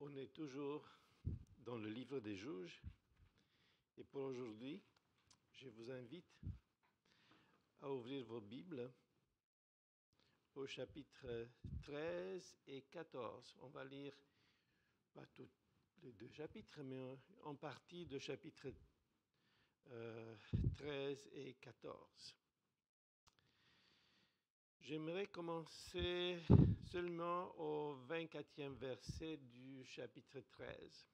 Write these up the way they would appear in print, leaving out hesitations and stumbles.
On est toujours dans le livre des Juges et pour aujourd'hui, je vous invite à ouvrir vos Bibles au chapitre 13 et 14. On va lire pas tous les deux chapitres, mais en partie de chapitre 13 et 14. J'aimerais commencer seulement au 24e verset du chapitre 13.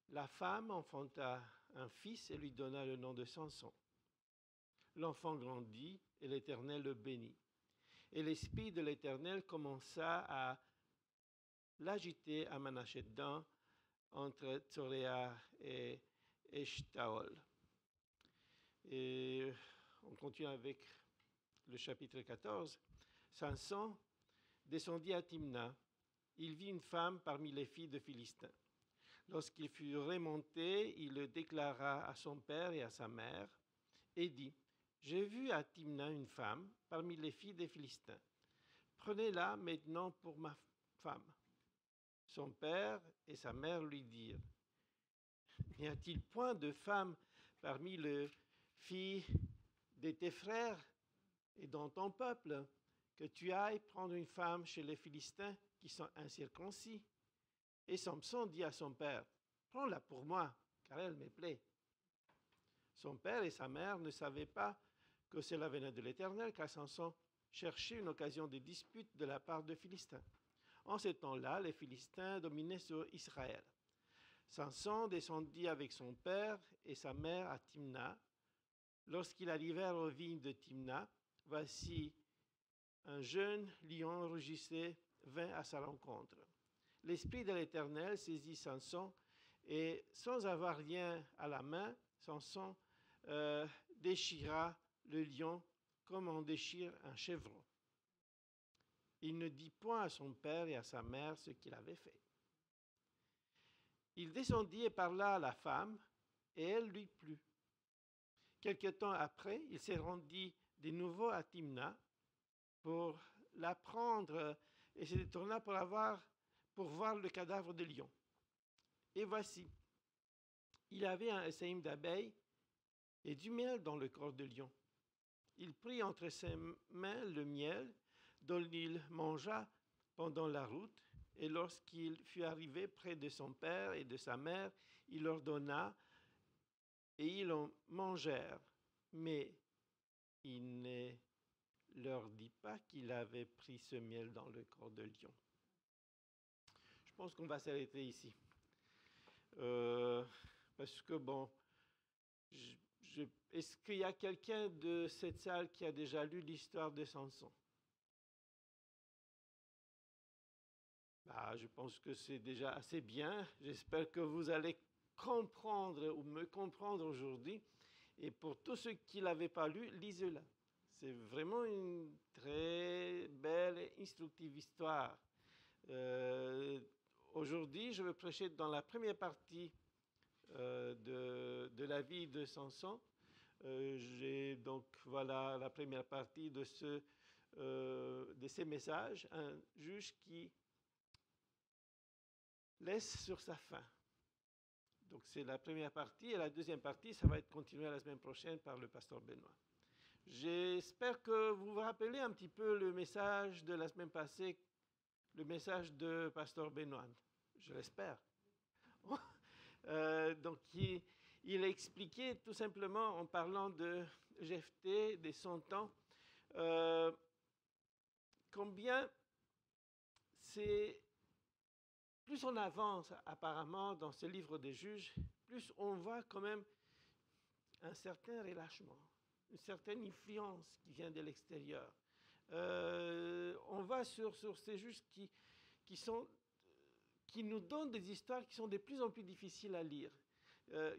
La femme enfanta un fils et lui donna le nom de Samson. L'enfant grandit et l'Éternel le bénit. Et l'esprit de l'Éternel commença à l'agiter à Manachêdan entre Tsoréa et Eshtaol. Et on continue avec le chapitre 14. Samson descendit à Timna. Il vit une femme parmi les filles de Philistins. Lorsqu'il fut remonté, il le déclara à son père et à sa mère et dit : J'ai vu à Timna une femme parmi les filles des Philistins. Prenez-la maintenant pour ma femme. Son père et sa mère lui dirent : N'y a-t-il point de femme parmi les filles de tes frères et dans ton peuple que tu ailles prendre une femme chez les Philistins qui sont incirconcis ? Et Samson dit à son père : Prends-la pour moi, car elle me plaît. Son père et sa mère ne savaient pas que cela venait de l'Éternel, car Samson cherchait une occasion de dispute de la part des Philistins. En ce temps-là, les Philistins dominaient sur Israël. Samson descendit avec son père et sa mère à Timna. Lorsqu'ils arrivèrent aux vignes de Timna, voici un jeune lion rugissait vint à sa rencontre. L'esprit de l'Éternel saisit Samson et sans avoir rien à la main, Samson déchira le lion comme on déchire un chevreau. Il ne dit point à son père et à sa mère ce qu'il avait fait. Il descendit et parla à la femme, et elle lui plut. Quelque temps après, il se rendit de nouveau à Timna pour la prendre et se détourna pour voir le cadavre de lion. Et voici, il avait un essaim d'abeilles et du miel dans le corps de lion. Il prit entre ses mains le miel dont il mangea pendant la route, et lorsqu'il fut arrivé près de son père et de sa mère, il leur donna, et ils en mangèrent. Mais il ne leur dit pas qu'il avait pris ce miel dans le corps de lion. Je pense qu'on va s'arrêter ici. Parce que, est-ce qu'il y a quelqu'un de cette salle qui a déjà lu l'histoire de Samson? Je pense que c'est déjà assez bien. J'espère que vous allez comprendre ou me comprendre aujourd'hui. Et pour tous ceux qui ne l'avaient pas lu, lisez-la. C'est vraiment une très belle et instructive histoire. Aujourd'hui, je vais prêcher dans la première partie de la vie de Samson. J'ai donc, voilà la première partie de ces messages. Un juge qui laisse sur sa faim. Donc, c'est la première partie. Et la deuxième partie, ça va être continué la semaine prochaine par le pasteur Benoît. J'espère que vous vous rappelez un petit peu le message de la semaine passée, le message de pasteur Benoît. Je l'espère. Donc, il a expliqué tout simplement en parlant de Jephthé, des 100 ans, combien c'est... Plus on avance apparemment dans ce livre des juges, plus on voit quand même un certain relâchement, une certaine influence qui vient de l'extérieur. On va sur ces juges qui nous donnent des histoires qui sont de plus en plus difficiles à lire,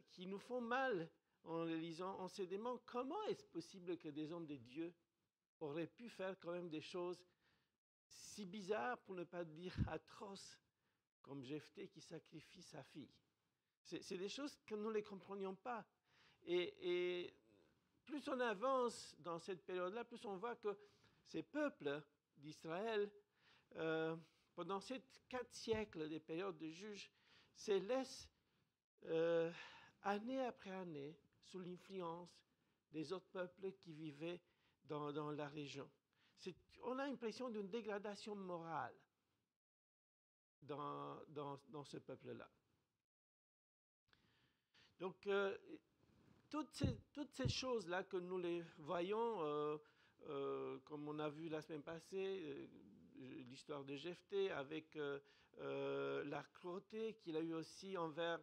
qui nous font mal en les lisant. On se demande comment est-ce possible que des hommes de Dieu auraient pu faire quand même des choses si bizarres, pour ne pas dire atroces, comme Jephthé qui sacrifie sa fille. C'est des choses que nous ne les comprenions pas. Et plus on avance dans cette période-là, plus on voit que ces peuples d'Israël, pendant ces 4 siècles des périodes de juges, se laissent année après année sous l'influence des autres peuples qui vivaient dans la région. On a l'impression d'une dégradation morale dans ce peuple-là. Donc, toutes ces choses-là que nous les voyons, comme on a vu la semaine passée, l'histoire de Jephthé, avec la cruauté qu'il a eu aussi envers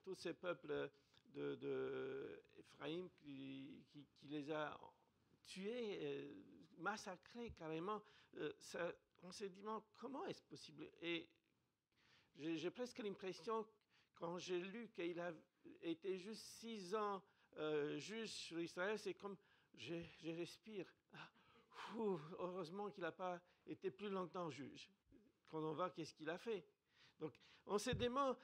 tous ces peuples d'Éphraïm qui les a tués, massacrés carrément. On s'est dit, comment est-ce possible? Et j'ai presque l'impression, quand j'ai lu qu'il a été juste 6 ans juge sur Israël, c'est comme je respire. Heureusement qu'il n'a pas été plus longtemps juge, quand on voit qu'est-ce qu'il a fait. Donc, on se demande,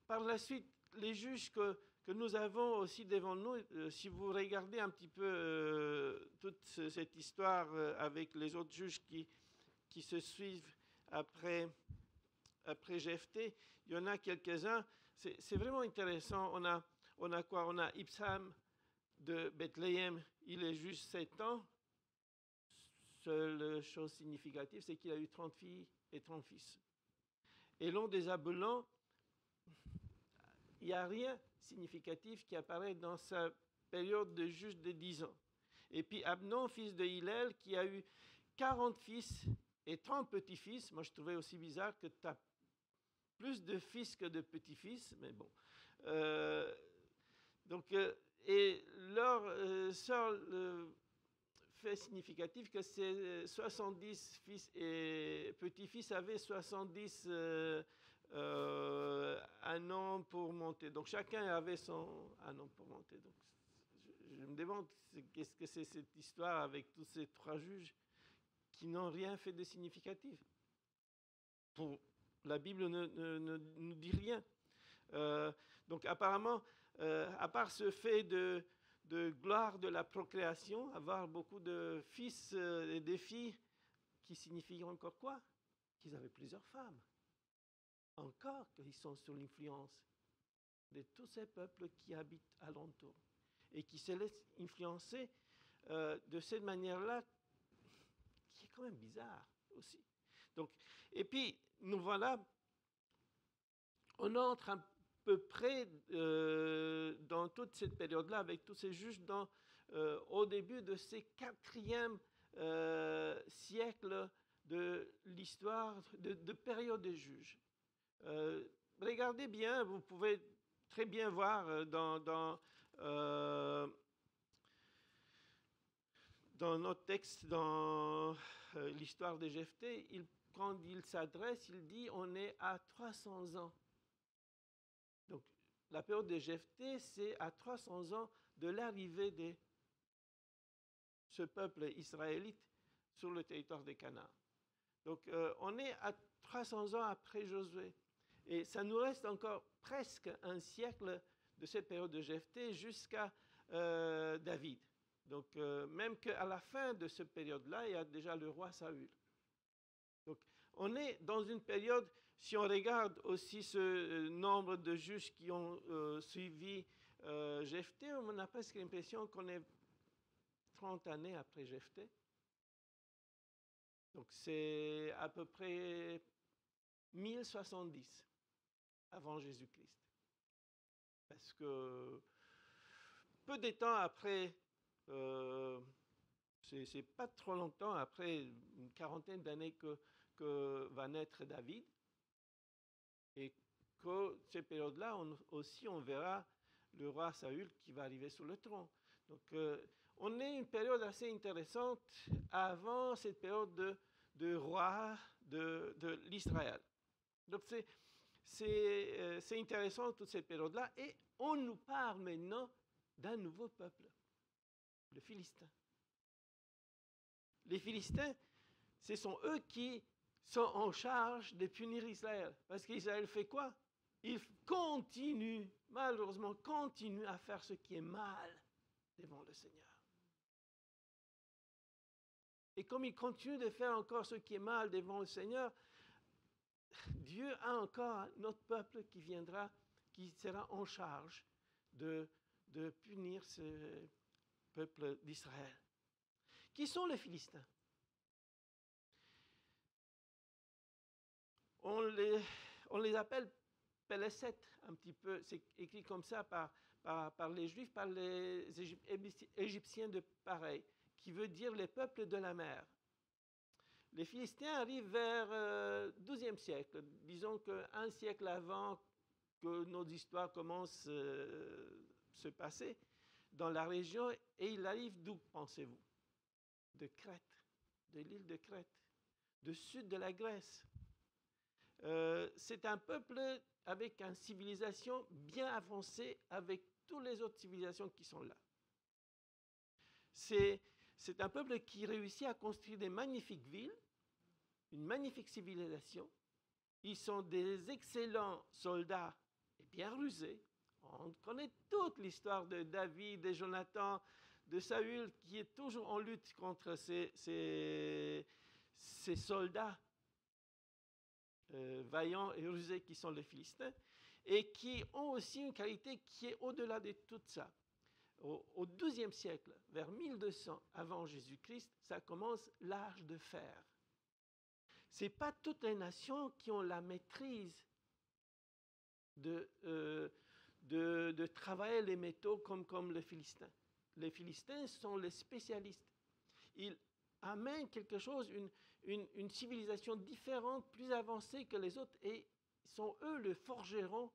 par la suite, les juges que nous avons aussi devant nous, si vous regardez un petit peu toute cette histoire avec les autres juges qui se suivent après Jephthé, il y en a quelques-uns. C'est vraiment intéressant. On a quoi? On a Ibsam de Bethléem, il est juste 7 ans. Seule chose significative, c'est qu'il a eu 30 filles et 30 fils. Et long des Abelans, il n'y a rien de significatif qui apparaît dans sa période de juge de 10 ans. Et puis Abnon, fils de Hillel, qui a eu 40 fils et 30 petits-fils. Moi, je trouvais aussi bizarre que tu as plus de fils que de petits-fils, mais bon. Et leur seul fait significatif que ces 70 fils et petits-fils avaient 70 un an pour monter. Donc chacun avait un an pour monter. Donc, je me demande qu'est-ce que c'est cette histoire avec tous ces 3 juges qui n'ont rien fait de significatif. La Bible ne nous dit rien. Donc apparemment, à part ce fait de gloire de la procréation, avoir beaucoup de fils et de filles, qui signifie encore quoi? Qu'ils avaient plusieurs femmes. Encore qu'ils sont sous l'influence de tous ces peuples qui habitent alentour et qui se laissent influencer de cette manière-là, qui est quand même bizarre aussi. Donc, et puis, nous voilà, on entre à peu près dans toute cette période-là, avec tous ces juges, au début de ces 4e siècles de l'histoire, de période des juges. Regardez bien, vous pouvez très bien voir dans notre texte, dans l'histoire de Jephthé, quand il s'adresse, il dit on est à 300 ans. Donc, la période de Jephthé, c'est à 300 ans de l'arrivée de ce peuple israélite sur le territoire de Canaan. Donc, on est à 300 ans après Josué. Et ça nous reste encore presque un siècle de cette période de Jephthé jusqu'à David. Donc, même qu'à la fin de cette période-là, il y a déjà le roi Saül. Donc, on est dans une période, si on regarde aussi ce nombre de juges qui ont suivi Jephthé, on a presque l'impression qu'on est 30 années après Jephthé. Donc, c'est à peu près 1070 avant Jésus-Christ. Parce que peu de temps après, c'est pas trop longtemps après, une quarantaine d'années que va naître David. Et que cette période-là, aussi, on verra le roi Saül qui va arriver sur le trône. Donc, on est une période assez intéressante avant cette période de roi de l'Israël. Donc, c'est intéressant toute cette période-là. Et on nous parle maintenant d'un nouveau peuple, le Philistin. Les Philistins, ce sont eux qui sont en charge de punir Israël. Parce qu'Israël fait quoi? Il continue, malheureusement, continue à faire ce qui est mal devant le Seigneur. Et comme il continue de faire encore ce qui est mal devant le Seigneur, Dieu a encore notre peuple qui viendra, qui sera en charge de punir ce peuple d'Israël. Qui sont les Philistins? On les appelle Pélécètes, un petit peu, c'est écrit comme ça par les Juifs, par les Égyptiens de pareil, qui veut dire les peuples de la mer. Les Philistins arrivent vers XIIe siècle, disons qu'un siècle avant que nos histoires commencent à se passer dans la région, et ils arrivent d'où, pensez-vous? De Crète, de l'île de Crète, du sud de la Grèce. C'est un peuple avec une civilisation bien avancée, avec toutes les autres civilisations qui sont là. C'est un peuple qui réussit à construire des magnifiques villes, une magnifique civilisation. Ils sont des excellents soldats et bien rusés. On connaît toute l'histoire de David, de Jonathan, de Saül, qui est toujours en lutte contre ces soldats vaillants et rusés qui sont les Philistins, et qui ont aussi une qualité qui est au-delà de tout ça. Au XIIe siècle, vers 1200 avant Jésus-Christ, ça commence l'âge de fer. Ce n'est pas toutes les nations qui ont la maîtrise de travailler les métaux comme les Philistins. Les Philistins sont les spécialistes. Ils amènent quelque chose, une civilisation différente, plus avancée que les autres, et sont eux le forgeron.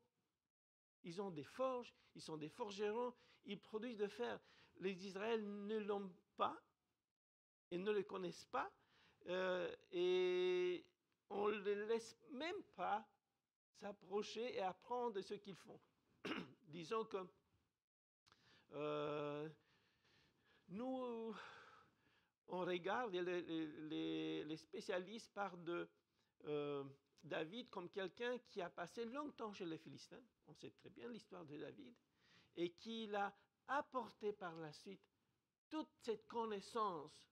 Ils ont des forges, ils sont des forgerons, ils produisent de fer. Les Israéliens ne l'ont pas et ne le connaissent pas, et on ne les laisse même pas s'approcher et apprendre de ce qu'ils font. Disons que nous, on regarde, les spécialistes parlent de David comme quelqu'un qui a passé longtemps chez les Philistins. On sait très bien l'histoire de David, et qui a apporté par la suite toute cette connaissance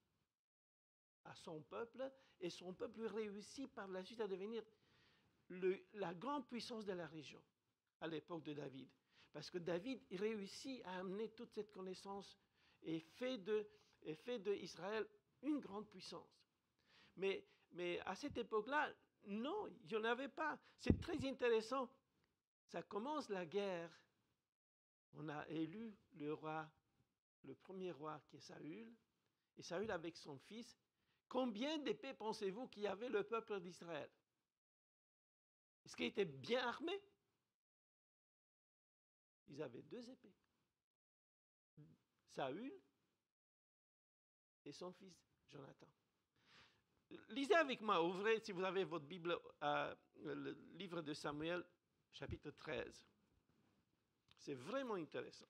à son peuple, et son peuple réussit par la suite à devenir la grande puissance de la région à l'époque de David. Parce que David réussit à amener toute cette connaissance et fait de Israël une grande puissance. Mais à cette époque-là, non, il n'y en avait pas. C'est très intéressant. Ça commence la guerre. On a élu le roi, le premier roi qui est Saül, et Saül avec son fils. Combien d'épées pensez-vous qu'il y avait le peuple d'Israël? Est-ce qu'ils étaient bien armés? Ils avaient 2 épées. Saül et son fils Jonathan. Lisez avec moi, ouvrez si vous avez votre Bible, le livre de Samuel, chapitre 13. C'est vraiment intéressant.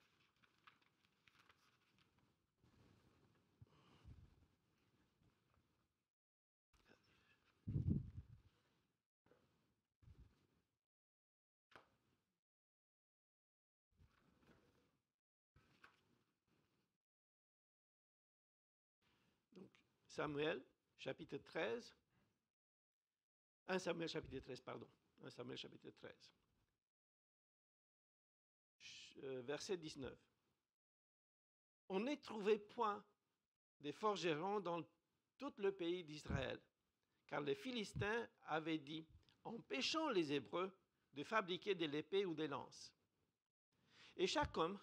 Donc, Samuel, chapitre 13. 1 Samuel, chapitre 13, pardon. 1 Samuel, chapitre 13. Verset 19. On ne trouvait point des forgerons dans tout le pays d'Israël, car les Philistins avaient dit, empêchons les Hébreux de fabriquer de l'épée ou des lances. Et chaque homme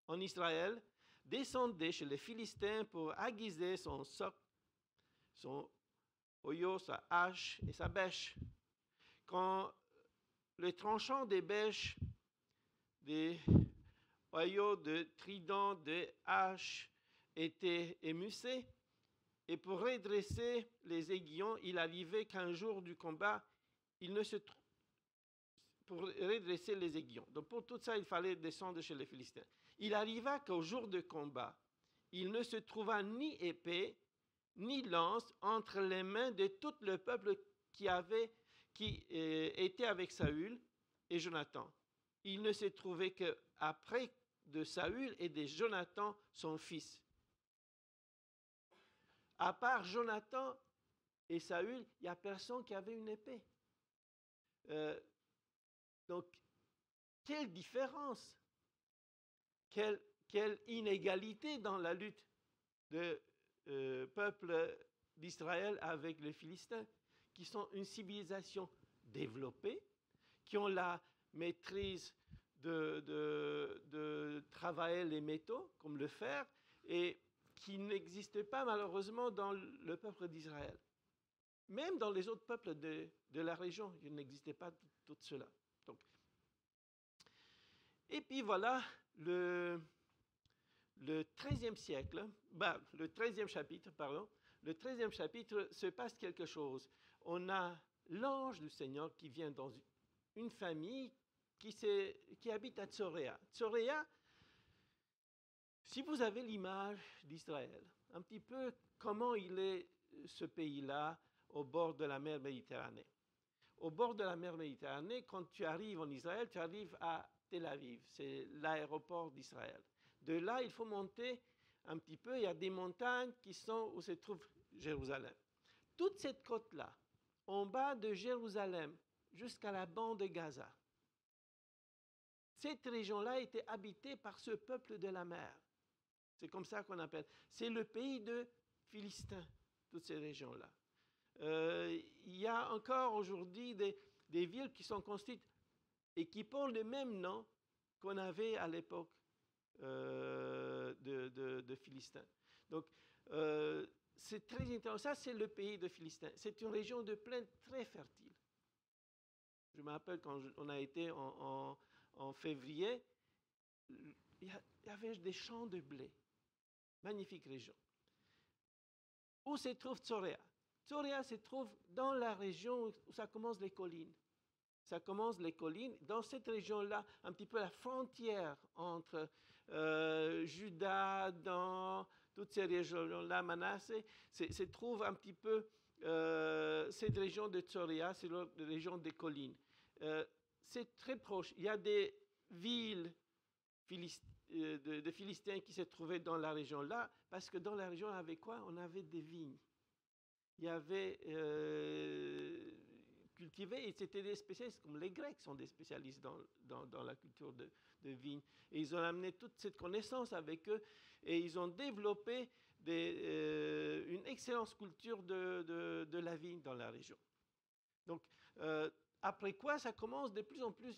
en Israël descendait chez les Philistins pour aiguiser son soc, son oyo, sa hache et sa bêche. Quand le tranchant des bêches, des oyaux, de tridents, de haches était émoussé, et pour redresser les aiguillons, il arrivait qu'un jour du combat, pour redresser les aiguillons. Donc pour tout ça, il fallait descendre chez les Philistins. Il arriva qu'au jour de combat, il ne se trouva ni épée, ni lance entre les mains de tout le peuple qui était avec Saül et Jonathan. Il ne se trouvait qu'après de Saül et de Jonathan, son fils. À part Jonathan et Saül, il n'y a personne qui avait une épée. Donc, quelle différence, quelle inégalité dans la lutte de peuple d'Israël avec les Philistins, qui sont une civilisation développée, qui ont la maîtrise de travailler les métaux, comme le fer, et qui n'existe pas malheureusement dans le peuple d'Israël. Même dans les autres peuples de la région, il n'existait pas tout cela. Donc, et puis voilà, le 13e siècle, le 13e chapitre, pardon, le 13e chapitre se passe quelque chose. On a l'ange du Seigneur qui vient dans une famille qui habite à Tsoréa. Tsoréa, si vous avez l'image d'Israël, un petit peu comment il est ce pays-là au bord de la mer Méditerranée. Au bord de la mer Méditerranée, quand tu arrives en Israël, tu arrives à Tel Aviv, c'est l'aéroport d'Israël. De là, il faut monter un petit peu, il y a des montagnes où se trouve Jérusalem. Toute cette côte-là, en bas de Jérusalem jusqu'à la bande de Gaza, cette région-là était habitée par ce peuple de la mer. C'est comme ça qu'on appelle. C'est le pays de Philistins, toutes ces régions-là. Il y a encore aujourd'hui des villes qui sont construites et qui portent le même nom qu'on avait à l'époque de Philistins. Donc, c'est très intéressant. Ça, c'est le pays de Philistins. C'est une région de plaine très fertile. Je me rappelle quand on a été en février, il y avait des champs de blé. Magnifique région. Où se trouve Tsoréa? Tsoréa se trouve dans la région où ça commence les collines. Ça commence les collines. Dans cette région-là, un petit peu la frontière entre Juda, dans toutes ces régions-là, Manassé, se trouve un petit peu cette région de Tsoréa, c'est la région des collines. C'est très proche. Il y a des villes de Philistins qui se trouvaient dans la région-là, parce que dans la région, on avait quoi? On avait des vignes. Il y avait cultivé, et c'était des spécialistes, comme les Grecs sont des spécialistes dans la culture de vignes. Et ils ont amené toute cette connaissance avec eux, et ils ont développé une excellente culture de la vigne dans la région. Donc, après quoi, ça commence de plus en plus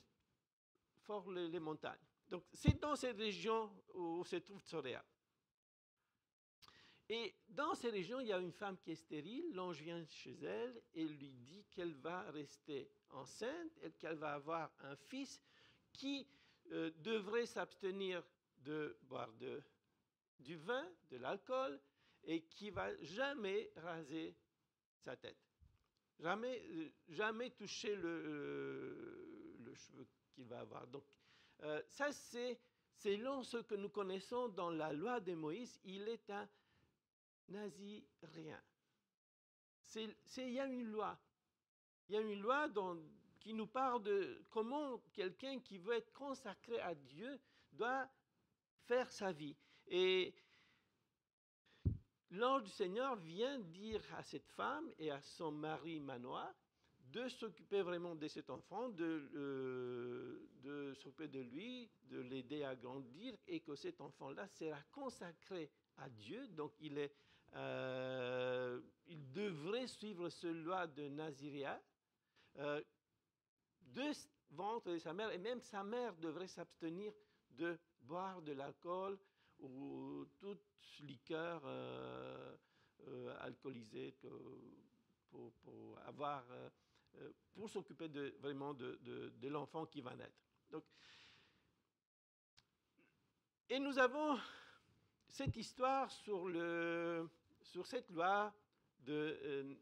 fort les montagnes. Donc, c'est dans cette région où se trouve Tsoréa. Et dans ces régions, il y a une femme qui est stérile. L'ange vient chez elle et lui dit qu'elle va rester enceinte et qu'elle va avoir un fils qui devrait s'abstenir de boire du vin, de l'alcool, et qui va jamais raser sa tête. Jamais toucher le cheveu qu'il va avoir. Donc, ça, c'est selon ce que nous connaissons dans la loi de Moïse, il est un nazirien. Il y a une loi. Il y a une loi qui nous parle de comment quelqu'un qui veut être consacré à Dieu doit faire sa vie. Et l'ange du Seigneur vient dire à cette femme et à son mari Manoah de s'occuper vraiment de cet enfant, de s'occuper de lui, de l'aider à grandir, et que cet enfant-là sera consacré à Dieu. Donc, il devrait suivre cette loi de Naziréa, de ventre de sa mère, et même sa mère devrait s'abstenir de boire de l'alcool ou toute liqueur alcoolisée pour s'occuper vraiment de l'enfant qui va naître. Donc, et nous avons cette histoire sur cette loi de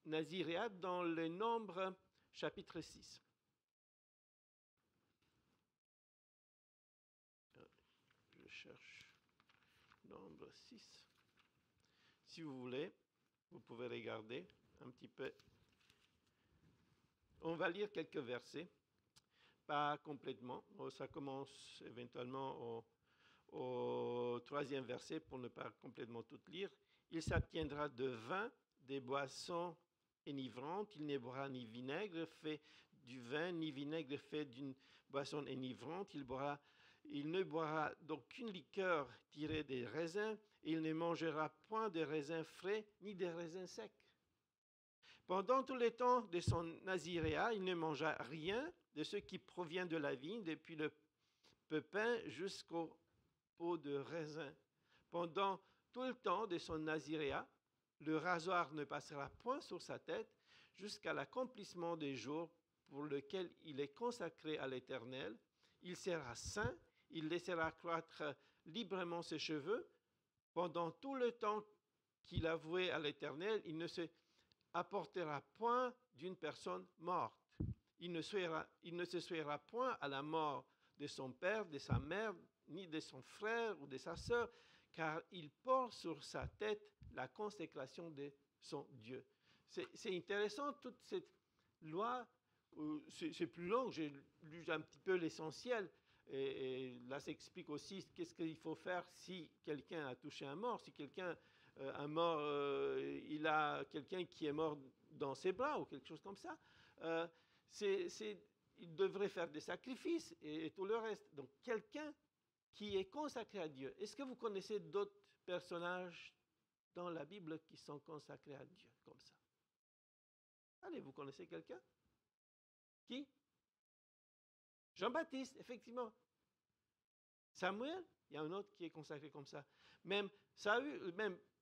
Naziréat dans le Nombre chapitre 6. Je cherche Nombre 6. Si vous voulez, vous pouvez regarder un petit peu. On va lire quelques versets, pas complètement. Ça commence éventuellement au 3e verset pour ne pas complètement tout lire. Il s'abstiendra de vin, des boissons enivrante, il ne boira ni vinaigre fait du vin, ni vinaigre fait d'une boisson enivrante. Il ne boira d'aucune liqueur tirée des raisins, et il ne mangera point de raisins frais, ni de raisins secs. Pendant tout le temps de son naziréat, il ne mangea rien de ce qui provient de la vigne, depuis le pépin jusqu'au pot de raisin. Pendant tout le temps de son naziréat, le rasoir ne passera point sur sa tête jusqu'à l'accomplissement des jours pour lequel il est consacré à l'Éternel. Il sera saint, il laissera croître librement ses cheveux. Pendant tout le temps qu'il a voué à l'Éternel, il ne se apportera point d'une personne morte. Il ne se souillera point à la mort de son père, de sa mère, ni de son frère ou de sa sœur, car il porte sur sa tête la consécration de son Dieu. C'est intéressant, toute cette loi, c'est plus long, j'ai lu un petit peu l'essentiel, et là s'explique aussi qu'est-ce qu'il faut faire si quelqu'un a touché un mort, si quelqu'un un mort, il a quelqu'un qui est mort dans ses bras ou quelque chose comme ça. Il devrait faire des sacrifices et tout le reste. Donc quelqu'un qui est consacré à Dieu. Est-ce que vous connaissez d'autres personnages dans la Bible qui sont consacrés à Dieu comme ça? Allez, vous connaissez quelqu'un? Qui? Jean-Baptiste, effectivement. Samuel, il y a un autre qui est consacré comme ça. Même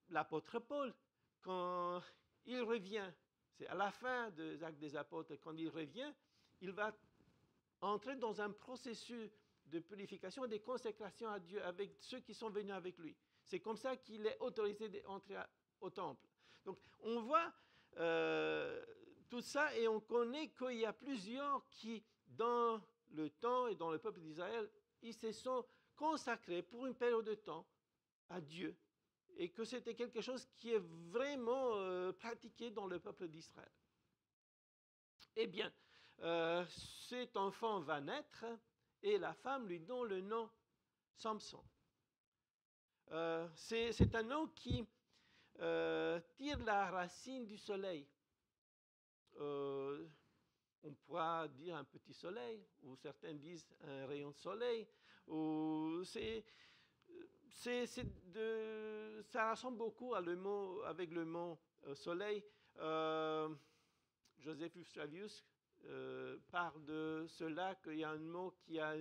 l'apôtre Paul, quand il revient, c'est à la fin des Actes des Apôtres, quand il revient, il va entrer dans un processus de purification et de consécration à Dieu avec ceux qui sont venus avec lui. C'est comme ça qu'il est autorisé d'entrer au temple. Donc on voit tout ça et on connaît qu'il y a plusieurs qui, dans le temps et dans le peuple d'Israël, ils se sont consacrés pour une période de temps à Dieu et que c'était quelque chose qui est vraiment pratiqué dans le peuple d'Israël. Eh bien, cet enfant va naître et la femme lui donne le nom Samson. C'est un nom qui tire la racine du soleil. On pourra dire un petit soleil, ou certains disent un rayon de soleil, ou ça ressemble beaucoup avec le mot soleil. Josephus Flavius parle de cela, qu'il y a un mot qui a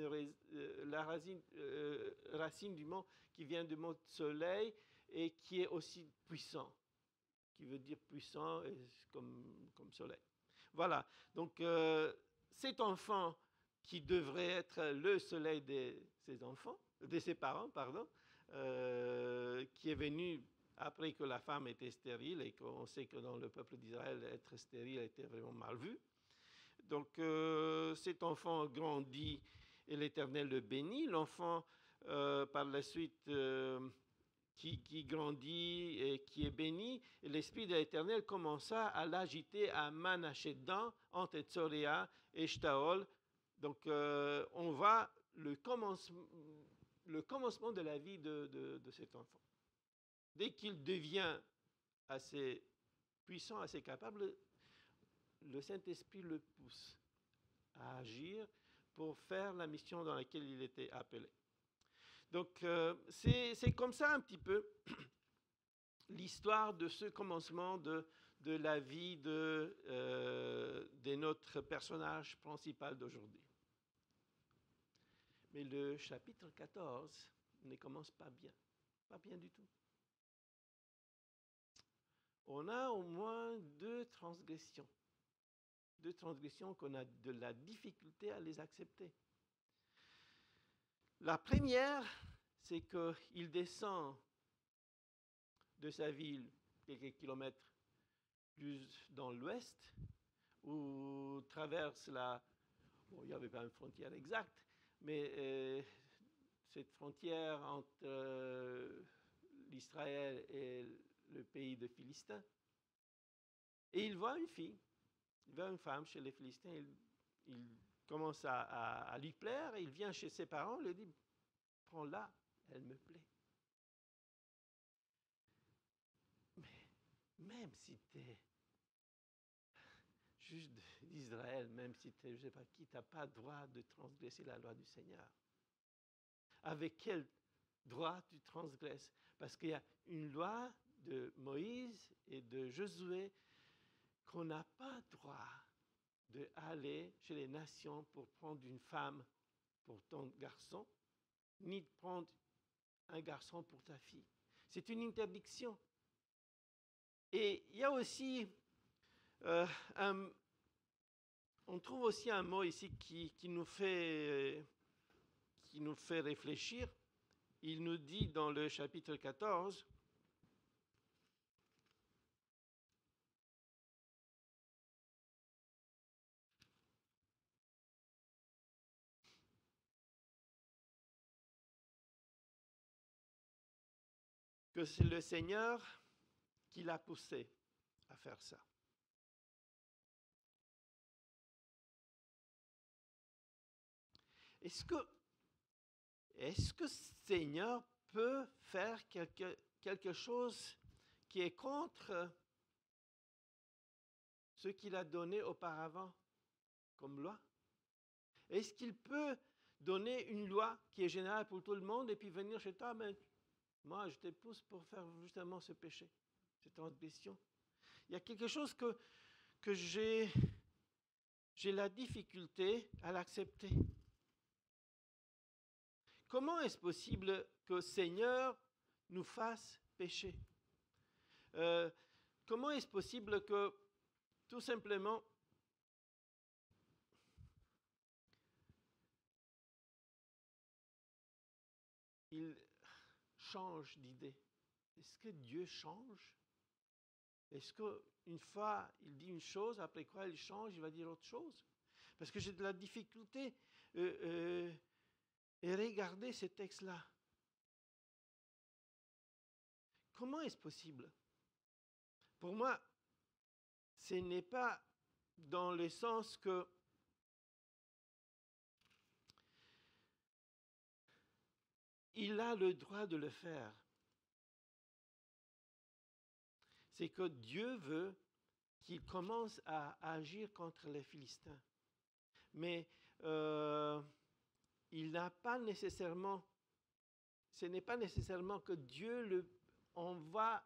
la racine du mot qui vient du mot soleil et qui est aussi puissant, qui veut dire puissant comme soleil. Voilà, donc cet enfant qui devrait être le soleil de ses parents, qui est venu après que la femme était stérile, et qu'on sait que dans le peuple d'Israël, être stérile était vraiment mal vu. Donc cet enfant grandit et l'Éternel le bénit. L'enfant, par la suite, qui grandit et qui est béni, et l'Esprit de l'Éternel commença à l'agiter à Manachédan, entre Tsoréa et Shtaol. Donc on voit le commencement de la vie de cet enfant. Dès qu'il devient assez puissant, assez capable, le Saint-Esprit le pousse à agir pour faire la mission dans laquelle il était appelé. Donc, c'est comme ça un petit peu l'histoire de ce commencement de la vie de notre personnage principal d'aujourd'hui. Mais le chapitre 14 ne commence pas bien du tout. On a au moins deux transgressions qu'on a de la difficulté à les accepter. La première, c'est qu'il descend de sa ville quelques kilomètres plus dans l'ouest, où traverse il n'y avait pas une frontière exacte, mais cette frontière entre l'Israël et le pays des Philistins. Et il voit une fille, il voit une femme chez les Philistins, il commence à lui plaire, et il vient chez ses parents, il lui dit, prends-la, elle me plaît. même si tu es juge d'Israël, même si tu es, je ne sais pas qui, tu n'as pas droit de transgresser la loi du Seigneur. Avec quel droit tu transgresses? Parce qu'il y a une loi de Moïse et de Josué qu'on n'a pas droit d'aller chez les nations pour prendre une femme pour ton garçon, ni de prendre un garçon pour ta fille. C'est une interdiction. Et il y a aussi, on trouve aussi un mot ici qui nous fait réfléchir. Il nous dit dans le chapitre 14, que c'est le Seigneur qui l'a poussé à faire ça. Est-ce que le Seigneur peut faire quelque chose qui est contre ce qu'il a donné auparavant comme loi? Est-ce qu'il peut donner une loi qui est générale pour tout le monde et puis venir chez toi, mais moi je te pousse pour faire justement ce péché, cette transgression? Il y a quelque chose que j'ai la difficulté à l'accepter. Comment est-ce possible que le Seigneur nous fasse pécher? Comment est-ce possible que, tout simplement, il change d'idée? Est-ce que Dieu change? Est-ce qu'une fois, il dit une chose, après quoi il change, il va dire autre chose? Parce que j'ai de la difficulté à regarder ces textes-là. Comment est-ce possible? Pour moi, ce n'est pas dans le sens que il a le droit de le faire. C'est que Dieu veut qu'il commence à agir contre les Philistins. Mais il n'a pas nécessairement, ce n'est pas nécessairement que Dieu le envoie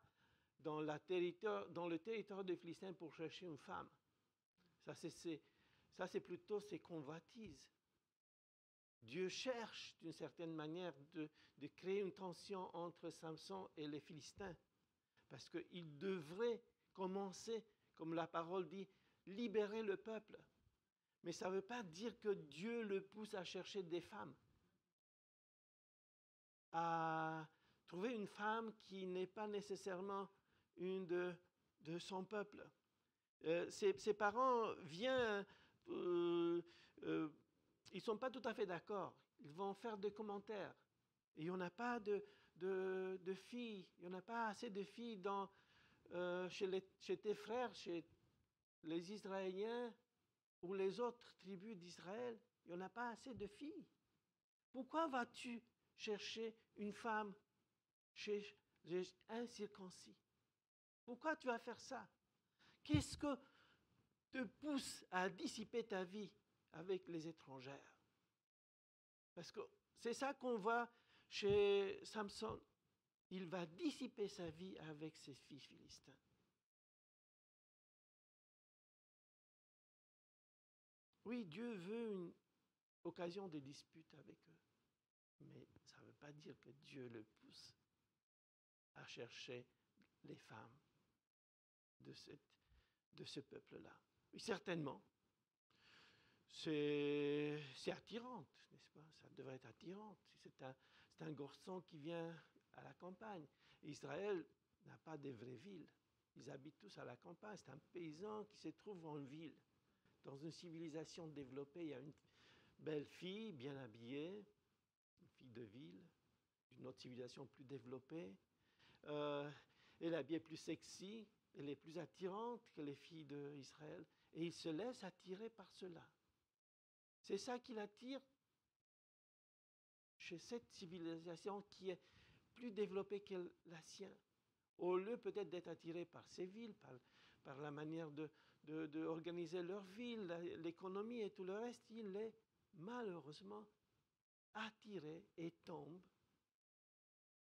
dans le territoire des Philistins pour chercher une femme. Ça, c'est plutôt ses convoitises. Dieu cherche d'une certaine manière de créer une tension entre Samson et les Philistins. Parce qu'il devrait commencer, comme la parole dit, libérer le peuple. Mais ça ne veut pas dire que Dieu le pousse à chercher des femmes. À trouver une femme qui n'est pas nécessairement une de son peuple. Ses parents viennent, ils ne sont pas tout à fait d'accord. Ils vont faire des commentaires. Et il n'y en a pas de filles, il n'y en a pas assez de filles chez tes frères, chez les Israéliens ou les autres tribus d'Israël. Il n'y en a pas assez de filles. Pourquoi vas-tu chercher une femme chez les incirconcis? Pourquoi tu vas faire ça? Qu'est-ce que te pousse à dissiper ta vie avec les étrangères? Parce que c'est ça qu'on voit chez Samson. Il va dissiper sa vie avec ses fils philistins. Oui, Dieu veut une occasion de dispute avec eux. Mais ça ne veut pas dire que Dieu le pousse à chercher les femmes de ce peuple-là. Oui, certainement. C'est attirant, n'est-ce pas? Ça devrait être attirant. C'est un garçon qui vient à la campagne. Israël n'a pas de vraie ville. Ils habitent tous à la campagne. C'est un paysan qui se trouve en ville. Dans une civilisation développée, il y a une belle fille, bien habillée, une fille de ville, une autre civilisation plus développée. Elle est habillée plus sexy, elle est plus attirante que les filles d'Israël. Et il se laisse attirer par cela. C'est ça qui l'attire chez cette civilisation qui est plus développée que la sienne, Au lieu peut-être d'être attiré par ces villes, par la manière de organiser leur ville, l'économie et tout le reste, il est malheureusement attiré et tombe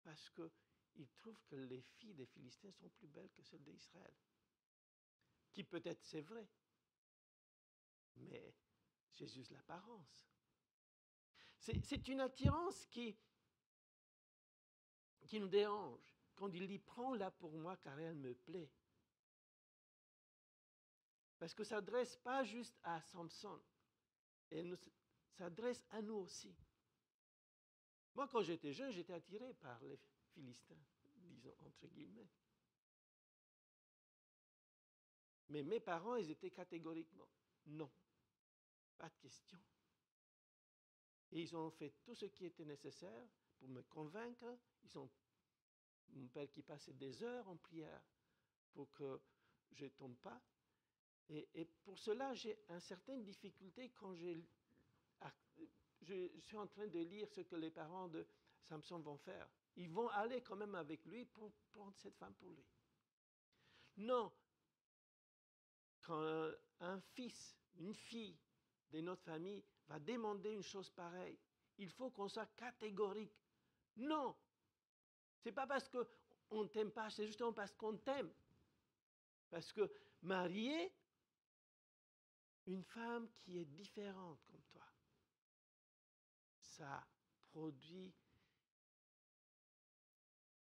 parce qu'il trouve que les filles des Philistins sont plus belles que celles d'Israël. Qui peut-être c'est vrai, mais c'est juste l'apparence. C'est une attirance qui nous dérange. Quand il dit « prends-la pour moi car elle me plaît ». Parce que ça ne s'adresse pas juste à Samson, elle s'adresse à nous aussi. Moi, quand j'étais jeune, j'étais attiré par les Philistins, disons entre guillemets. Mais mes parents, ils étaient catégoriquement non, pas de question. Et ils ont fait tout ce qui était nécessaire pour me convaincre. Mon père qui passait des heures en prière pour que je ne tombe pas. Et pour cela, j'ai une certaine difficulté quand je suis en train de lire ce que les parents de Samson vont faire. Ils vont aller quand même avec lui pour prendre cette femme pour lui. Non, quand un fils, une fille de notre famille va demander une chose pareille, il faut qu'on soit catégorique. Non, ce n'est pas parce qu'on ne t'aime pas, c'est justement parce qu'on t'aime. Parce que marier une femme qui est différente comme toi, ça produit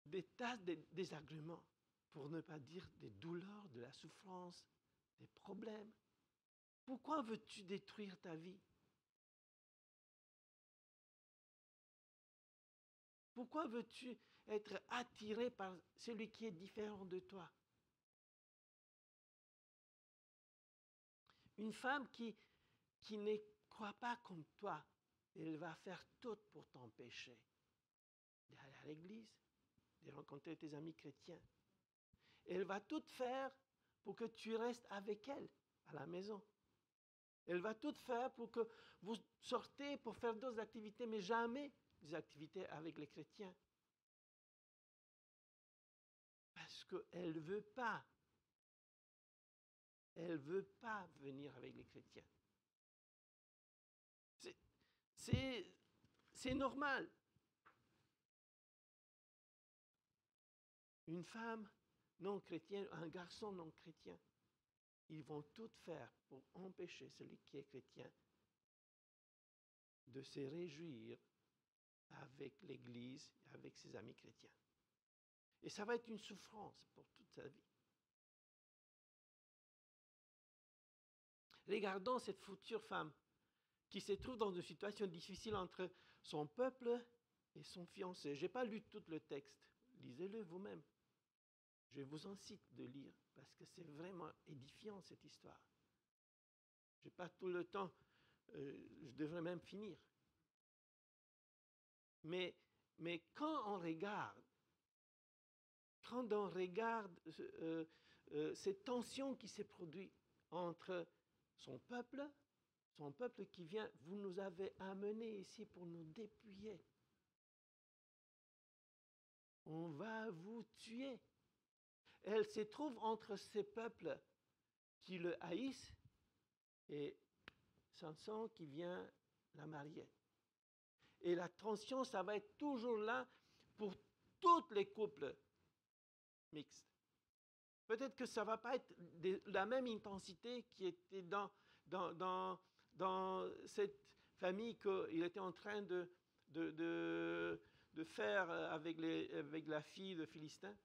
des tas de désagréments, pour ne pas dire des douleurs, de la souffrance, des problèmes. Pourquoi veux-tu détruire ta vie? Pourquoi veux-tu être attiré par celui qui est différent de toi? Une femme qui ne croit pas comme toi, elle va faire tout pour t'empêcher d'aller à l'église, de rencontrer tes amis chrétiens. Elle va tout faire pour que tu restes avec elle à la maison. Elle va tout faire pour que vous sortez pour faire d'autres activités, mais jamais des activités avec les chrétiens. Parce qu'elle ne veut pas. Elle ne veut pas venir avec les chrétiens. C'est normal. Une femme non chrétienne, un garçon non chrétien, ils vont tout faire pour empêcher celui qui est chrétien de se réjouir avec l'Église, avec ses amis chrétiens. Et ça va être une souffrance pour toute sa vie. Regardons cette future femme qui se trouve dans une situation difficile entre son peuple et son fiancé. Je n'ai pas lu tout le texte. Lisez-le vous-même. Je vous incite de lire parce que c'est vraiment édifiant cette histoire. Je n'ai pas tout le temps. Je devrais même finir. Mais quand on regarde cette tension qui s'est produite entre son peuple qui vient, vous nous avez amenés ici pour nous dépouiller. On va vous tuer. Elle se trouve entre ces peuples qui le haïssent et Samson qui vient la marier. Et la tension, ça va être toujours là pour tous les couples mixtes. Peut-être que ça ne va pas être la même intensité qui était dans cette famille qu'il était en train de faire avec la fille de Philistin.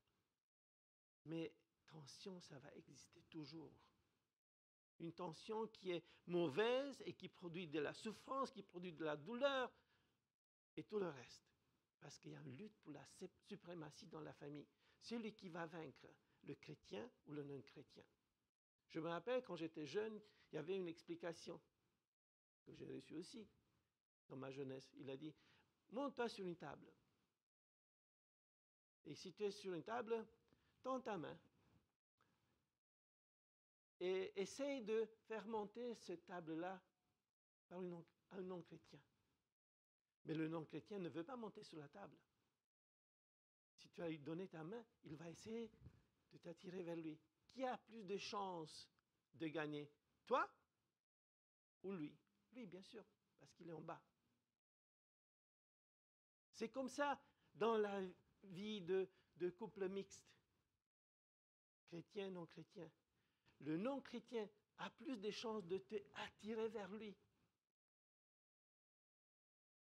Mais tension, ça va exister toujours. Une tension qui est mauvaise et qui produit de la souffrance, qui produit de la douleur et tout le reste. Parce qu'il y a une lutte pour la suprématie dans la famille. Celui qui va vaincre, le chrétien ou le non-chrétien. Je me rappelle quand j'étais jeune, il y avait une explication que j'ai reçue aussi dans ma jeunesse. Il a dit, monte-toi sur une table. Et si tu es sur une table, tends ta main et essaye de faire monter cette table-là par un non-chrétien. Mais le non-chrétien ne veut pas monter sur la table. si tu vas lui donner ta main, il va essayer de t'attirer vers lui. Qui a plus de chances de gagner? Toi ou lui? Lui, bien sûr, parce qu'il est en bas. C'est comme ça dans la vie de couple mixte, chrétien, non chrétien. Le non-chrétien a plus de chances de te attirer vers lui.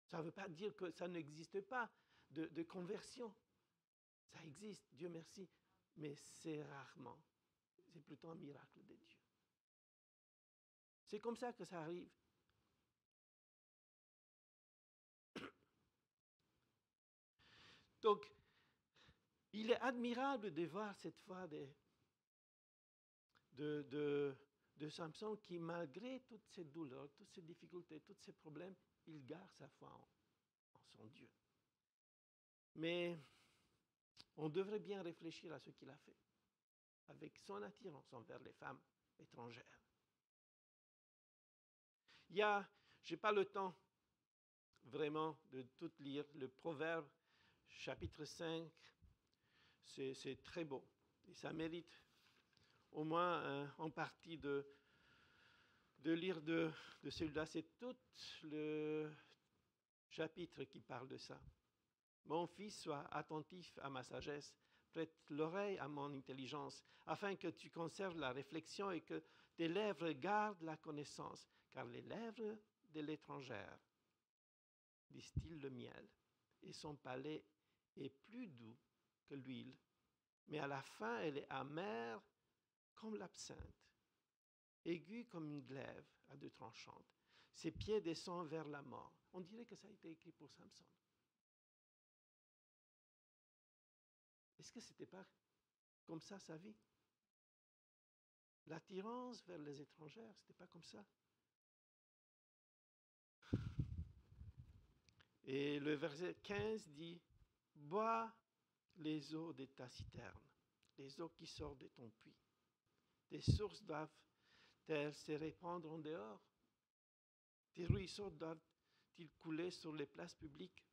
Ça ne veut pas dire que ça n'existe pas de conversion. Ça existe, Dieu merci, mais c'est rarement. C'est plutôt un miracle de Dieu. C'est comme ça que ça arrive. Donc, il est admirable de voir cette foi de Samson qui, malgré toutes ces douleurs, toutes ces difficultés, tous ces problèmes, il garde sa foi en son Dieu. Mais on devrait bien réfléchir à ce qu'il a fait avec son attirance envers les femmes étrangères. Je n'ai pas le temps vraiment de tout lire. Le Proverbe, chapitre 5, c'est très beau. Et ça mérite au moins en partie de lire de celui-là. C'est tout le chapitre qui parle de ça. Mon fils, sois attentif à ma sagesse, prête l'oreille à mon intelligence, afin que tu conserves la réflexion et que tes lèvres gardent la connaissance, car les lèvres de l'étrangère distillent le miel, et son palais est plus doux que l'huile, mais à la fin elle est amère comme l'absinthe, aiguë comme une glaive à deux tranchantes. Ses pieds descendent vers la mort. On dirait que ça a été écrit pour Samson. Est-ce que ce n'était pas comme ça sa vie? L'attirance vers les étrangères, ce n'était pas comme ça. Et le verset 15 dit, « Bois les eaux de ta citerne, les eaux qui sortent de ton puits. Tes sources doivent-elles se répandre en dehors? Tes ruisseaux doivent-ils couler sur les places publiques?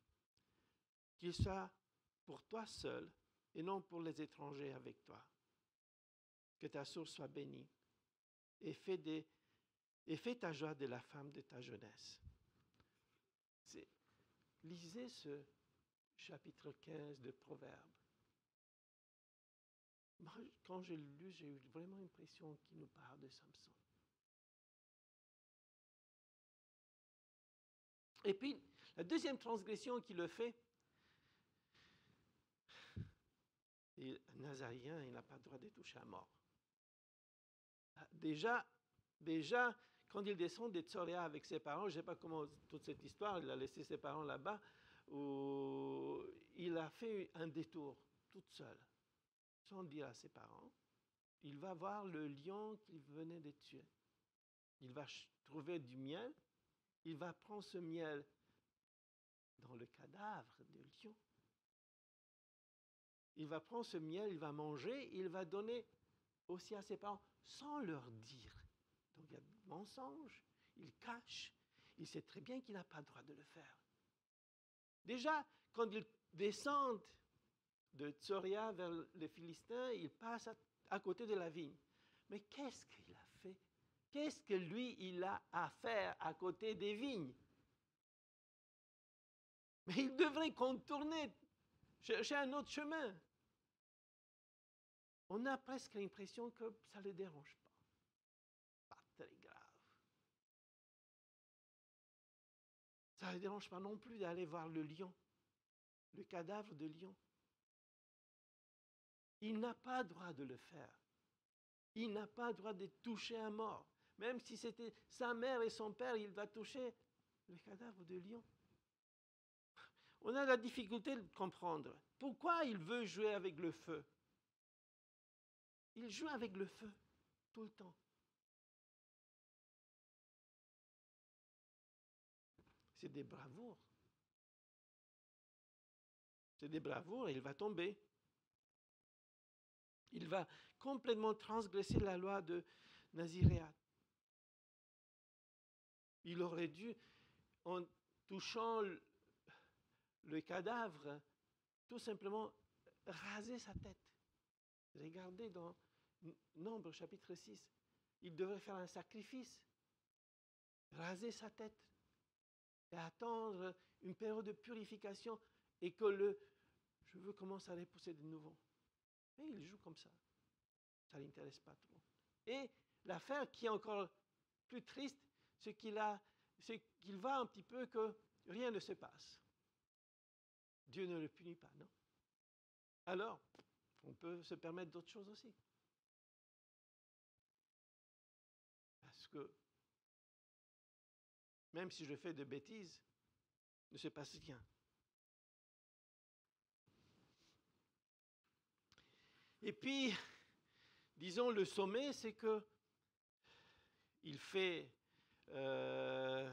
Qu'ils soient pour toi seul et non pour les étrangers avec toi. Que ta source soit bénie et fais ta joie de la femme de ta jeunesse. » Lisez ce chapitre 15 de Proverbes. Moi, quand j'ai lu, j'ai eu vraiment l'impression qu'il nous parle de Samson. Et puis, la deuxième transgression qu'il le fait, et un Nazaréen, il n'a pas le droit de toucher à mort. Déjà, quand il descend de Tsoria avec ses parents, je ne sais pas comment toute cette histoire, il a laissé ses parents là-bas, où il a fait un détour toute seule, sans dire à ses parents. Il va voir le lion qu'il venait de tuer. Il va trouver du miel. Il va prendre ce miel dans le cadavre du lion. Il va prendre ce miel, il va manger, il va donner aussi à ses parents sans leur dire. Donc il y a du mensonge, il cache. Il sait très bien qu'il n'a pas le droit de le faire. Déjà, quand ils descendent de Tsoria vers les Philistins, ils passent à côté de la vigne. Mais qu'est-ce qu'il a fait? Qu'est-ce que lui, il a à faire à côté des vignes? Mais il devrait contourner, chercher un autre chemin. On a presque l'impression que ça ne le dérange pas. Pas très grave. Ça ne le dérange pas non plus d'aller voir le lion, le cadavre de lion. Il n'a pas le droit de le faire. Il n'a pas le droit de toucher un mort. Même si c'était sa mère et son père, il va toucher le cadavre de lion. On a la difficulté de comprendre. Pourquoi il veut jouer avec le feu? Il joue avec le feu tout le temps. C'est des bravoures. C'est des bravoures et il va tomber. Il va complètement transgresser la loi de Naziréat. Il aurait dû, en touchant le cadavre, tout simplement raser sa tête. Regardez dans Nombre chapitre 6, il devrait faire un sacrifice, raser sa tête et attendre une période de purification et que le cheveu commence à repousser de nouveau. Mais il joue comme ça. Ça ne l'intéresse pas trop. Et l'affaire qui est encore plus triste, c'est qu'il va un petit peu que rien ne se passe. Dieu ne le punit pas, non? Alors, on peut se permettre d'autres choses aussi. Parce que même si je fais de bêtises, il ne se passe rien. Et puis, disons, le sommet, c'est que il fait un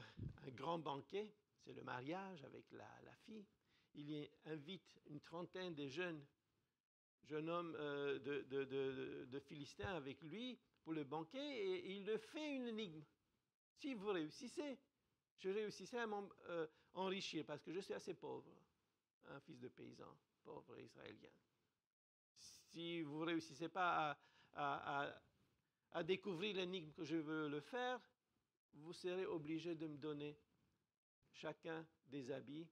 grand banquet, c'est le mariage avec la fille. Il y invite une trentaine de jeunes hommes de Philistins avec lui pour le banquet et il le fait une énigme. Si vous réussissez, je réussissais à m'enrichir parce que je suis assez pauvre, un fils de paysan, pauvre israélien. Si vous ne réussissez pas à découvrir l'énigme que je veux le faire, vous serez obligé de me donner chacun des habits.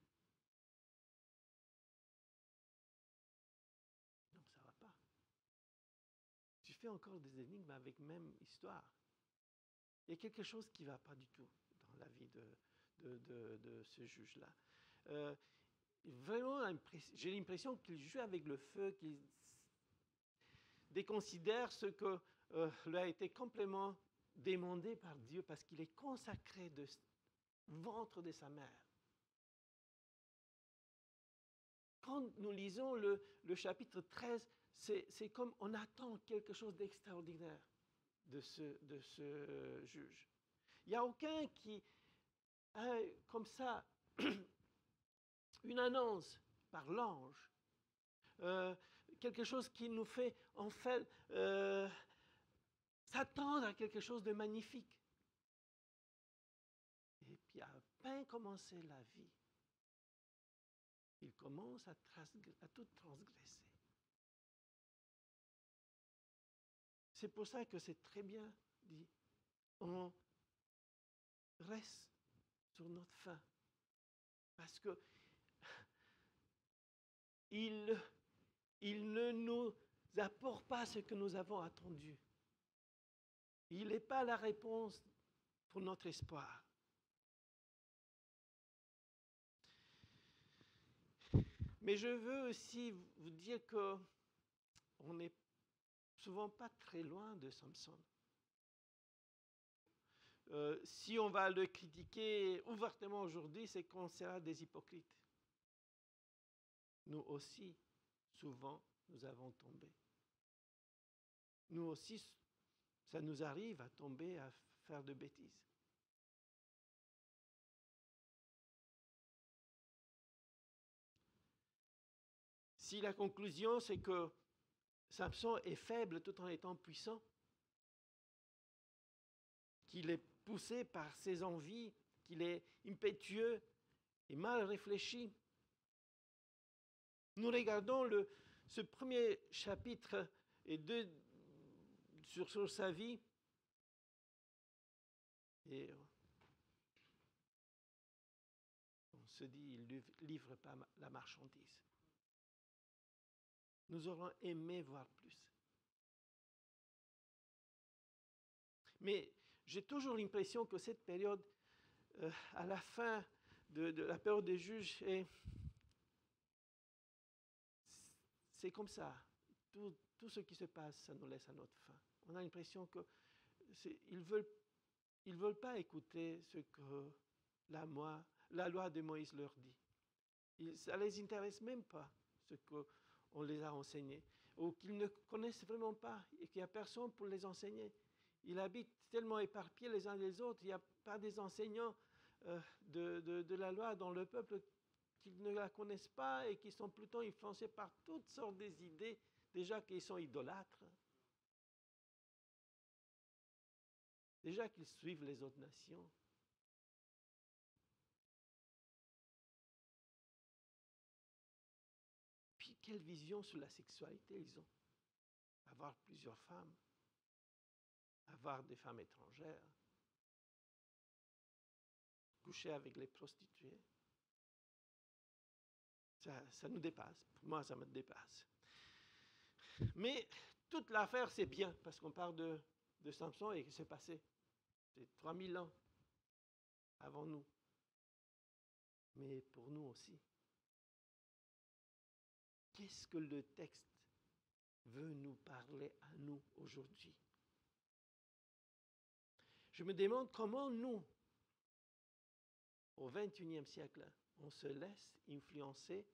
Non, ça ne va pas. Tu fais encore des énigmes avec même histoire. Il y a quelque chose qui ne va pas du tout dans la vie de ce juge-là. Vraiment, j'ai l'impression qu'il joue avec le feu, qu'il déconsidère ce que lui a été complètement demandé par Dieu parce qu'il est consacré du ventre de sa mère. Quand nous lisons le chapitre 13, c'est comme on attend quelque chose d'extraordinaire de ce juge. Il n'y a aucun qui a comme ça une annonce par l'ange, quelque chose qui nous fait en fait s'attendre à quelque chose de magnifique. Et puis à peine commencer la vie, il commence à tout transgresser. C'est pour ça que c'est très bien dit. On reste sur notre faim. Parce que il ne nous apporte pas ce que nous avons attendu. Il n'est pas la réponse pour notre espoir. Mais je veux aussi vous dire qu'on n'est souvent pas très loin de Samson. Si on va le critiquer ouvertement aujourd'hui, c'est qu'on sera des hypocrites. Nous aussi, souvent, nous avons tombé. Nous aussi, ça nous arrive à tomber, à faire de bêtises. Si la conclusion, c'est que Samson est faible tout en étant puissant, qu'il est poussé par ses envies, qu'il est impétueux et mal réfléchi, nous regardons ce premier chapitre et deux sur sa vie et on se dit, il ne livre pas la marchandise. Nous aurions aimé voir plus. Mais j'ai toujours l'impression que cette période, à la fin de la période des juges, c'est comme ça. Tout ce qui se passe, ça nous laisse à notre fin. On a l'impression qu'ils ne veulent pas écouter ce que la loi de Moïse leur dit. Ça ne les intéresse même pas, ce qu'on les a enseignés, ou qu'ils ne connaissent vraiment pas, et qu'il n'y a personne pour les enseigner. Ils habitent tellement éparpillés les uns les autres, il n'y a pas des enseignants de la loi dans le peuple qui ne la connaissent pas et qui sont plutôt influencés par toutes sortes d'idées, déjà qu'ils sont idolâtres, déjà qu'ils suivent les autres nations. Puis quelle vision sur la sexualité ils ont. Avoir plusieurs femmes, avoir des femmes étrangères, coucher avec les prostituées. Ça nous dépasse. Pour moi, ça me dépasse. Mais toute l'affaire, c'est bien, parce qu'on parle de Samson et que c'est passé. C'est 3000 ans avant nous. Mais pour nous aussi. Qu'est-ce que le texte veut nous parler à nous aujourd'hui? Je me demande comment nous, au XXIe siècle, on se laisse influencer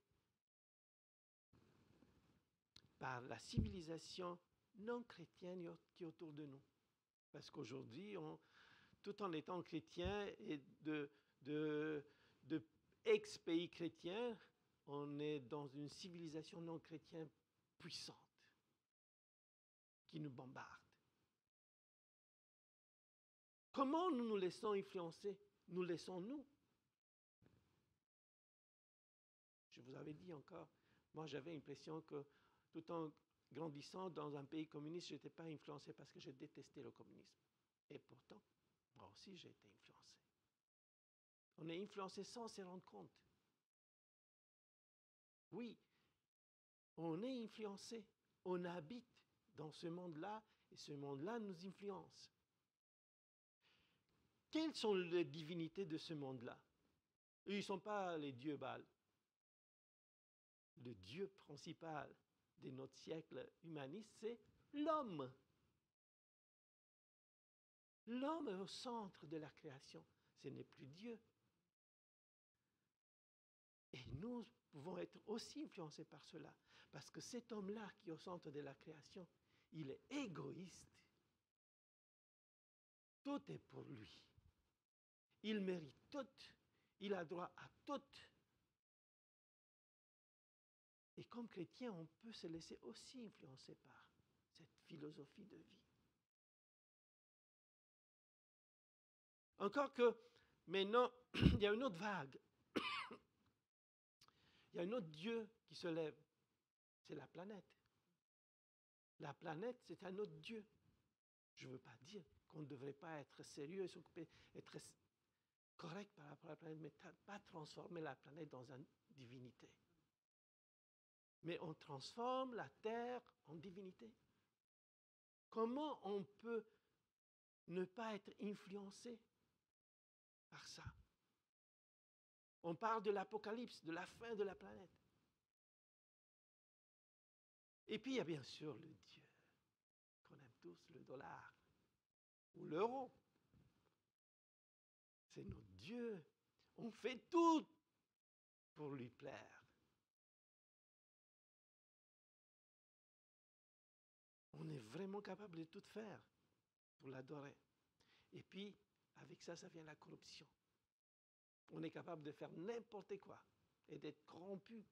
par la civilisation non chrétienne qui est autour de nous. Parce qu'aujourd'hui, tout en étant chrétien et de ex-pays chrétiens, on est dans une civilisation non chrétienne puissante qui nous bombarde. Comment nous nous laissons influencer? Nous laissons-nous? Je vous avais dit encore, moi j'avais l'impression que tout en grandissant dans un pays communiste, je n'étais pas influencé parce que je détestais le communisme. Et pourtant, moi aussi j'ai été influencé. On est influencé sans se rendre compte. Oui, on est influencé. On habite dans ce monde-là et ce monde-là nous influence. Quelles sont les divinités de ce monde-là? Ils ne sont pas les dieux Baal. Le Dieu principal de notre siècle humaniste, c'est l'homme. L'homme est au centre de la création. Ce n'est plus Dieu. Et nous pouvons être aussi influencés par cela. Parce que cet homme-là qui est au centre de la création, il est égoïste. Tout est pour lui. Il mérite tout. Il a droit à tout. Et comme chrétien, on peut se laisser aussi influencer par cette philosophie de vie. Encore que maintenant, il y a une autre vague. Il y a un autre Dieu qui se lève. C'est la planète. La planète, c'est un autre Dieu. Je ne veux pas dire qu'on ne devrait pas être sérieux, s'occuper, être correct par rapport à la planète, mais pas transformer la planète dans une divinité. Mais on transforme la terre en divinité. Comment on peut ne pas être influencé par ça? On parle de l'apocalypse, de la fin de la planète. Et puis il y a bien sûr le Dieu qu'on aime tous, le dollar ou l'euro. C'est notre Dieu. On fait tout pour lui plaire. On est vraiment capable de tout faire pour l'adorer. Et puis, avec ça, ça vient la corruption. On est capable de faire n'importe quoi et d'être corrompu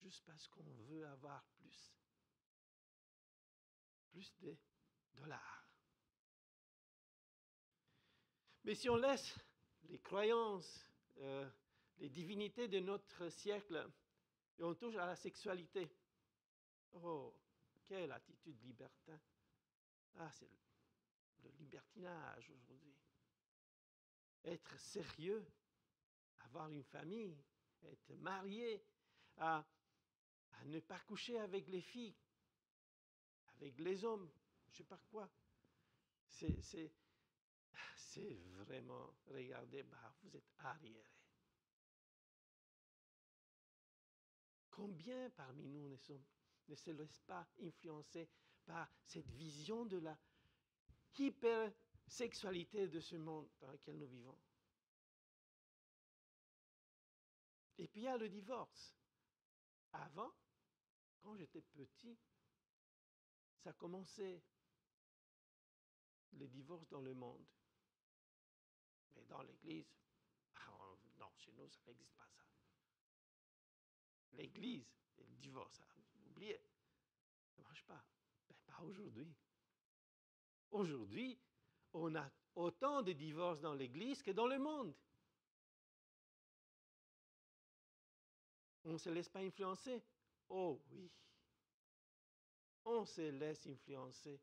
juste parce qu'on veut avoir plus. Plus de dollars. Mais si on laisse les croyances, les divinités de notre siècle, et on touche à la sexualité, oh, quelle attitude libertin. Ah, c'est le libertinage aujourd'hui. Être sérieux, avoir une famille, être marié, à ne pas coucher avec les filles, avec les hommes, je ne sais pas quoi. C'est vraiment, regardez, vous êtes arriérés. Combien parmi nous ne se laissent pas influencer par cette vision de la hypersexualité de ce monde dans lequel nous vivons? Et puis il y a le divorce. Avant, quand j'étais petit, ça commençait les divorces dans le monde. Mais dans l'Église, non, chez nous, ça n'existe pas ça. L'Église et le divorce, oubliez, ça ne marche pas. Ben, pas aujourd'hui. Aujourd'hui, on a autant de divorces dans l'Église que dans le monde. On ne se laisse pas influencer. Oh oui, on se laisse influencer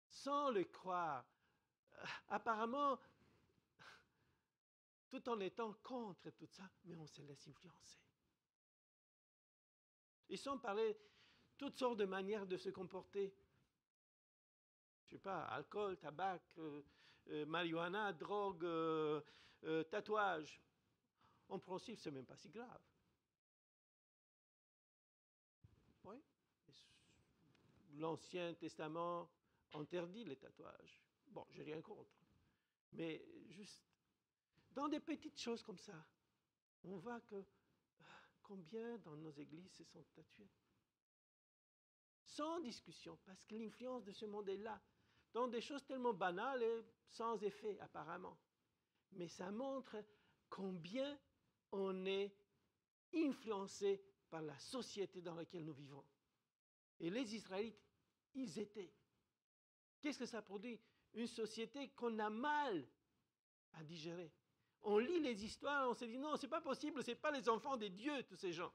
sans le croire. Apparemment, tout en étant contre tout ça, mais on se laisse influencer. Ils sont parlé toutes sortes de manières de se comporter. Je ne sais pas, alcool, tabac, marijuana, drogue, tatouage. En principe, ce n'est même pas si grave. Oui. L'Ancien Testament interdit les tatouages. Bon, j'ai rien contre. Mais juste dans des petites choses comme ça, on voit que combien dans nos églises se sont tatoués. Sans discussion, parce que l'influence de ce monde est là. Dans des choses tellement banales et sans effet apparemment. Mais ça montre combien on est influencé par la société dans laquelle nous vivons. Et les Israélites, ils étaient. Qu'est-ce que ça produit? Une société qu'on a mal à digérer. On lit les histoires, on se dit non, c'est pas possible, c'est pas les enfants des dieux, tous ces gens.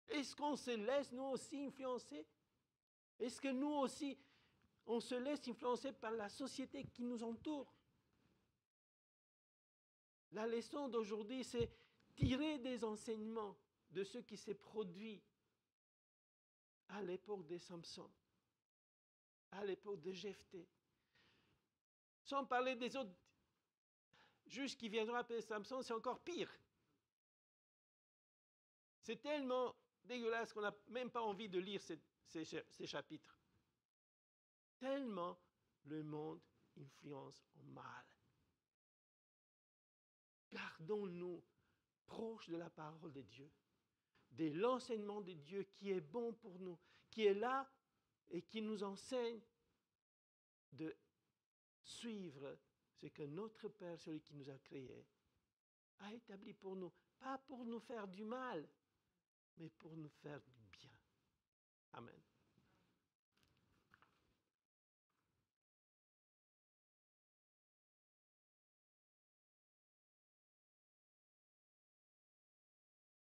Est-ce qu'on se laisse nous aussi influencer? Est-ce que nous aussi, on se laisse influencer par la société qui nous entoure? La leçon d'aujourd'hui, c'est tirer des enseignements de ce qui s'est produit à l'époque de Samson, à l'époque de Jephthé. Sans parler des autres juges qui viendront après Samson, c'est encore pire. C'est tellement dégueulasse qu'on n'a même pas envie de lire ces chapitres. Tellement le monde influence en mal. Gardons-nous proches de la parole de Dieu, de l'enseignement de Dieu qui est bon pour nous, qui est là et qui nous enseigne de suivre ce que notre Père, celui qui nous a créés, a établi pour nous. Pas pour nous faire du mal, mais pour nous faire du bien. Amen.